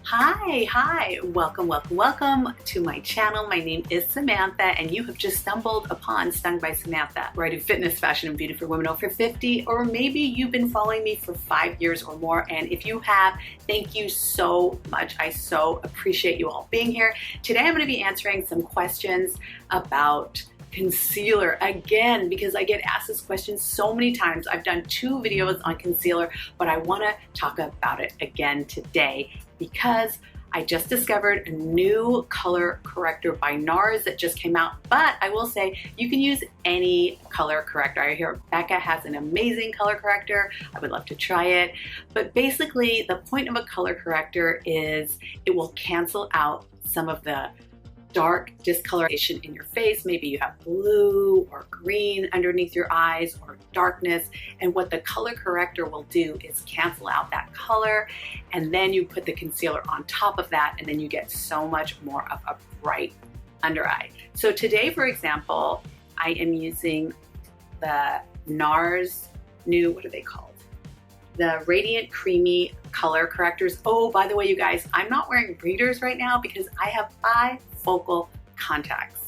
Hi, welcome to my channel. My name is Samantha and you have just stumbled upon Stung by Samantha, where I do fitness, fashion, and beauty for women over 50, or maybe you've been following me for 5 years or more, and if you have, thank you so much. I so appreciate you all being here. Today I'm going to be answering some questions about concealer again, because I get asked this question so many times. I've done 2 videos on concealer, but I want to talk about it again today because I just discovered a new color corrector by Nars that just came out. But I will say you can use any color corrector. I hear Becca has an amazing color corrector. I would love to try it. But basically the point of a color corrector is it will cancel out some of the dark discoloration in your face. Maybe you have blue or green underneath your eyes or darkness, and what the color corrector will do is cancel out that color, and then you put the concealer on top of that, and then you get so much more of a bright under eye. So today, for example, I am using the Nars new, what are they called? The Radiant Creamy Color Correctors. Oh, by the way, you guys, I'm not wearing readers right now because I have bifocal contacts.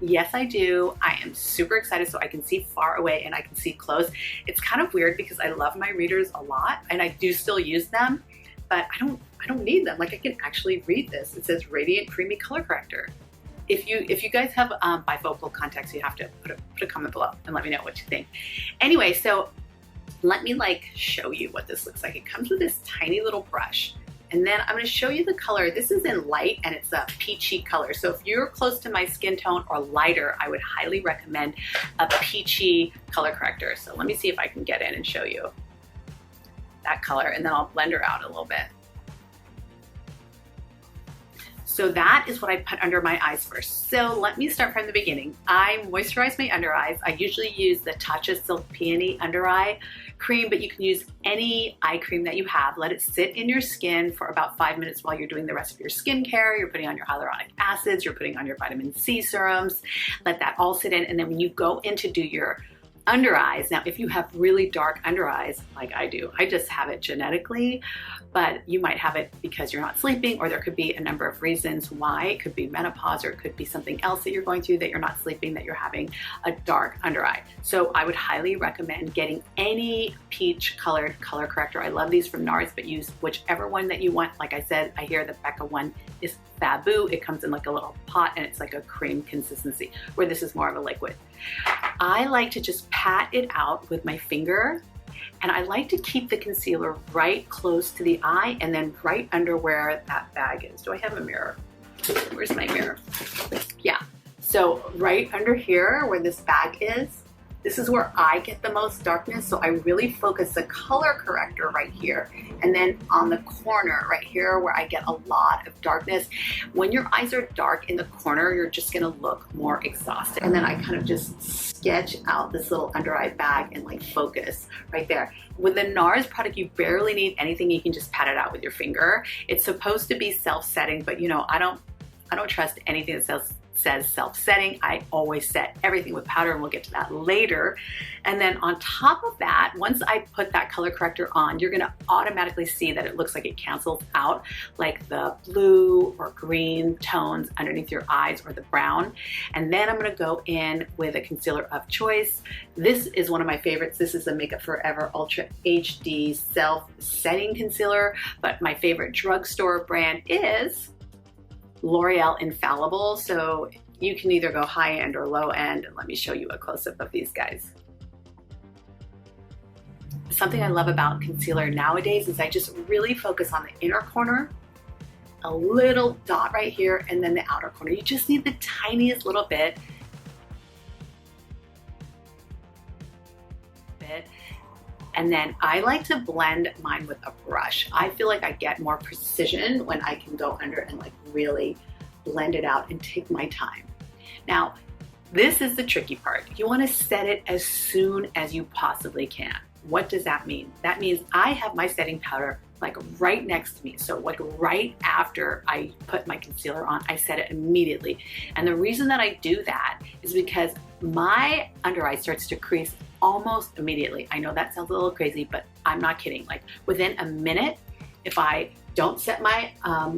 Yes, I do. I am super excited so I can see far away and I can see close. It's kind of weird because I love my readers a lot and I do still use them, but I don't need them. Like, I can actually read this. It says Radiant Creamy Color Corrector. If you guys have bifocal contacts, you have to put a comment below and let me know what you think. Anyway, so let me show you what this looks like. It comes with this tiny little brush, and then I'm going to show you the color. This is in light and it's a peachy color. So if you're close to my skin tone or lighter, I would highly recommend a peachy color corrector. So let me see if I can get in and show you that color, and then I'll blend her out a little bit. So that is what I put under my eyes first. So let me start from the beginning. I moisturize my under eyes. I usually use the Tatcha Silk Peony under eye cream, but you can use any eye cream that you have. Let it sit in your skin for about 5 minutes while you're doing the rest of your skincare. You're putting on your hyaluronic acids, you're putting on your vitamin C serums. Let that all sit in, and then when you go in to do your under eyes. Now, if you have really dark under eyes, like I do, I just have it genetically, but you might have it because you're not sleeping, or there could be a number of reasons why. It could be menopause, or it could be something else that you're going through that you're not sleeping, that you're having a dark under eye. So I would highly recommend getting any peach colored color corrector. I love these from Nars, but use whichever one that you want. Like I said, I hear the Becca one is Fabu. It comes in like a little pot and it's like a cream consistency, where this is more of a liquid. I like to just pat it out with my finger, and I like to keep the concealer right close to the eye and then right under where that bag is. Do I have a mirror? Where's my mirror? Yeah, so right under here where this bag is, this is where I get the most darkness, so I really focus the color corrector right here, and then on the corner right here where I get a lot of darkness. When your eyes are dark in the corner, you're just gonna look more exhausted. And then I kind of just sketch out this little under eye bag and focus right there. With the Nars product, you barely need anything. You can just pat it out with your finger. It's supposed to be self-setting, but you know, I don't trust anything that says self-setting. I always set everything with powder, and we'll get to that later. And then on top of that, once I put that color corrector on, you're gonna automatically see that it looks like it cancels out like the blue or green tones underneath your eyes, or the brown. And then I'm gonna go in with a concealer of choice. This is one of my favorites. This is the Makeup Forever Ultra HD Self-Setting Concealer, but my favorite drugstore brand is L'Oreal Infallible. So you can either go high end or low end, and let me show you a close-up of these guys. Something I love about concealer nowadays is I just really focus on the inner corner, a little dot right here, and then the outer corner. You just need the tiniest little bit. And then I like to blend mine with a brush. I feel like I get more precision when I can go under and really blend it out and take my time. Now, this is the tricky part. You want to set it as soon as you possibly can. What does that mean? That means I have my setting powder right next to me. So right after I put my concealer on, I set it immediately. And the reason that I do that is because my under eye starts to crease almost immediately. I know that sounds a little crazy, but I'm not kidding. Within a minute, if I don't set my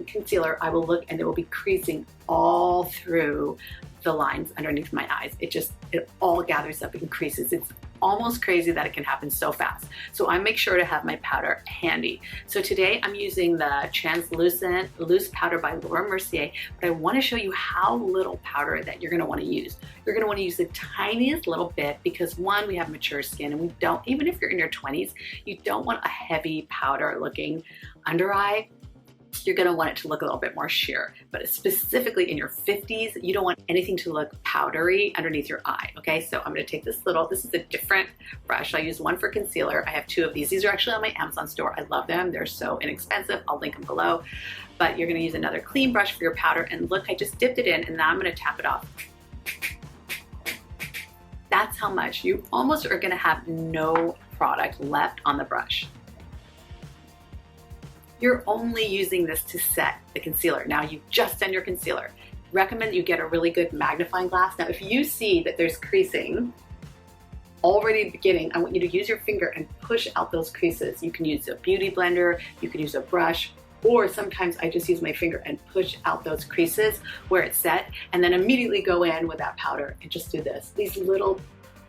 concealer, I will look and there will be creasing all through the lines underneath my eyes. It all gathers up and creases. It's almost crazy that it can happen so fast. So I make sure to have my powder handy. So today I'm using the Translucent Loose Powder by Mercier, but I want to show you how little powder that you're going to want to use. You're going to want to use the tiniest little bit because one, we have mature skin and we don't, even if you're in your 20s, you don't want a heavy powder looking under eye. You're going to want it to look a little bit more sheer, but specifically in your 50s, you don't want anything to look powdery underneath your eye. Okay, so I'm going to take this is a different brush. I use one for concealer. I have two of these. These are actually on my Amazon store. I love them. They're so inexpensive. I'll link them below, but you're going to use another clean brush for your powder. And look, I just dipped it in and now I'm going to tap it off. That's how much. You almost are going to have no product left on the brush. You're only using this to set the concealer. Now you've just done your concealer. Recommend you get a really good magnifying glass. Now if you see that there's creasing already at the beginning, I want you to use your finger and push out those creases. You can use a beauty blender, you can use a brush, or sometimes I just use my finger and push out those creases where it's set, and then immediately go in with that powder and just do this. These little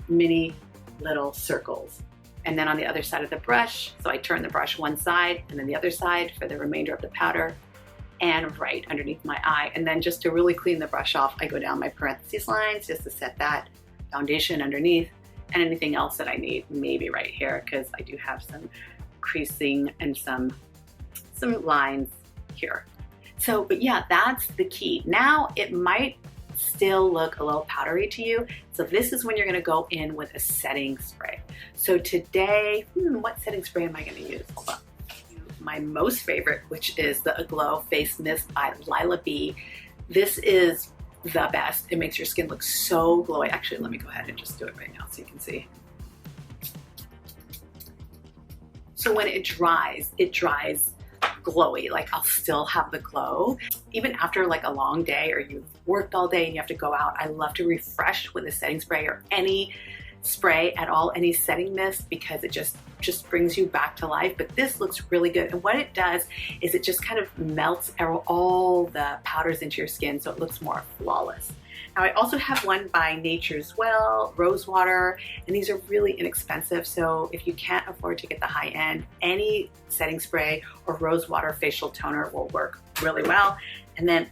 mini little circles. And then on the other side of the brush, so I turn the brush one side and then the other side for the remainder of the powder, and right underneath my eye. And then just to really clean the brush off, I go down my parentheses lines just to set that foundation underneath and anything else that I need, maybe right here, because I do have some creasing and some lines here. So, but yeah, that's the key. Now it might still look a little powdery to you. So this is when you're gonna go in with a setting spray. So today, what setting spray am I gonna use? Hold on. My most favorite, which is the Aglow Face Mist by Lilah B. This is the best. It makes your skin look so glowy. Actually, let me go ahead and just do it right now so you can see. So when it dries glowy, like I'll still have the glow. Even after like a long day or you've worked all day and you have to go out, I love to refresh with a setting spray or any spray at all, any setting mist, because it just brings you back to life. But this looks really good. And what it does is it just kind of melts all the powders into your skin so it looks more flawless. Now I also have one by Nature's Well, Rose Water, and these are really inexpensive. So if you can't afford to get the high end, any setting spray or Rose Water facial toner will work really well. And then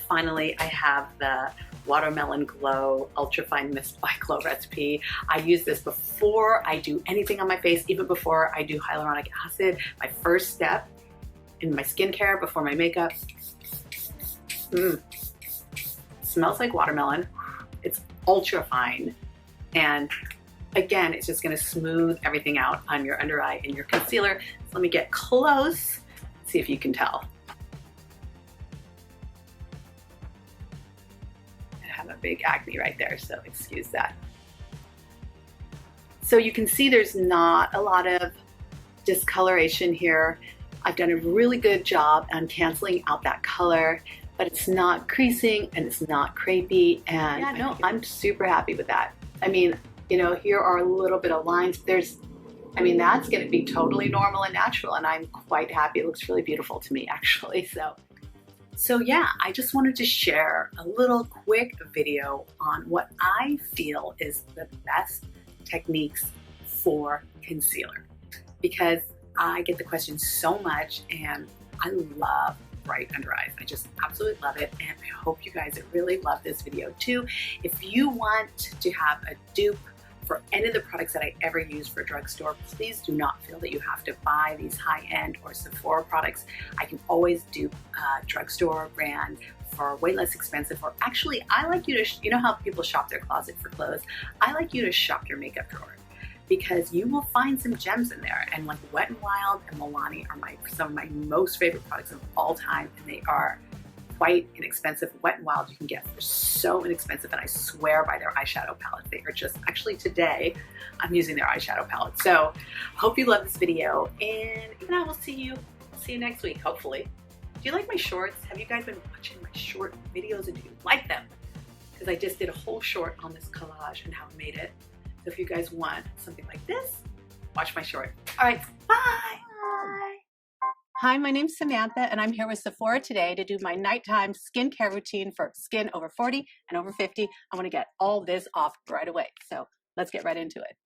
finally, I have the Watermelon Glow Ultra Fine Mist by Glow Recipe. I use this before I do anything on my face, even before I do hyaluronic acid. My first step in my skincare before my makeup. Smells like watermelon. It's ultra fine, and again, it's just going to smooth everything out on your under eye and your concealer. So let me get close, see if you can tell. I have a big acne right there, so excuse that. So you can see there's not a lot of discoloration here. I've done a really good job on canceling out that color, but it's not creasing and it's not crepey, and yeah, no, I'm super happy with that. I mean, you know, here are a little bit of lines. That's gonna be totally normal and natural, and I'm quite happy. It looks really beautiful to me, actually. So yeah, I just wanted to share a little quick video on what I feel is the best techniques for concealer, because I get the question so much and I love bright under eyes. I just absolutely love it, and I hope you guys really love this video too. If you want to have a dupe for any of the products that I ever use for drugstore, please do not feel that you have to buy these high-end or Sephora products. I can always dupe a drugstore brand for way less expensive. Or actually, I like you to, you know how people shop their closet for clothes? I like you to shop your makeup drawer, because you will find some gems in there. And like Wet n Wild and Milani are some of my most favorite products of all time, and they are quite inexpensive. Wet n Wild you can get for so inexpensive, and I swear by their eyeshadow palette. They are just, actually today I'm using their eyeshadow palette. So hope you love this video, and I will see you next week, hopefully. Do you like my shorts? Have you guys been watching my short videos, and do you like them? Because I just did a whole short on this collage and how I made it. So if you guys want something like this, watch my short. All right, bye. Hi, my name's Samantha, and I'm here with Sephora today to do my nighttime skincare routine for skin over 40 and over 50. I want to get all this off right away, so let's get right into it.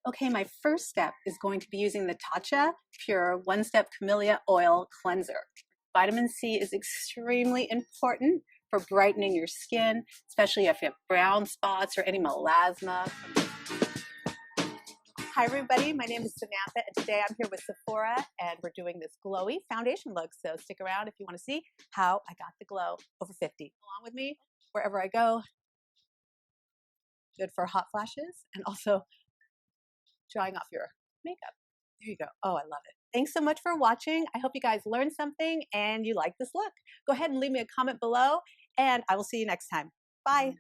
Okay, my first step is going to be using the Tatcha Pure One-Step Camellia Oil Cleanser. Vitamin C is extremely important for brightening your skin, especially if you have brown spots or any melasma. Hi everybody, my name is Samantha and today I'm here with Sephora and we're doing this glowy foundation look. So stick around if you want to see how I got the glow over 50. Along with me wherever I go. Good for hot flashes and also drying off your makeup. There you go. Oh, I love it. Thanks so much for watching. I hope you guys learned something and you like this look. Go ahead and leave me a comment below and I will see you next time. Bye.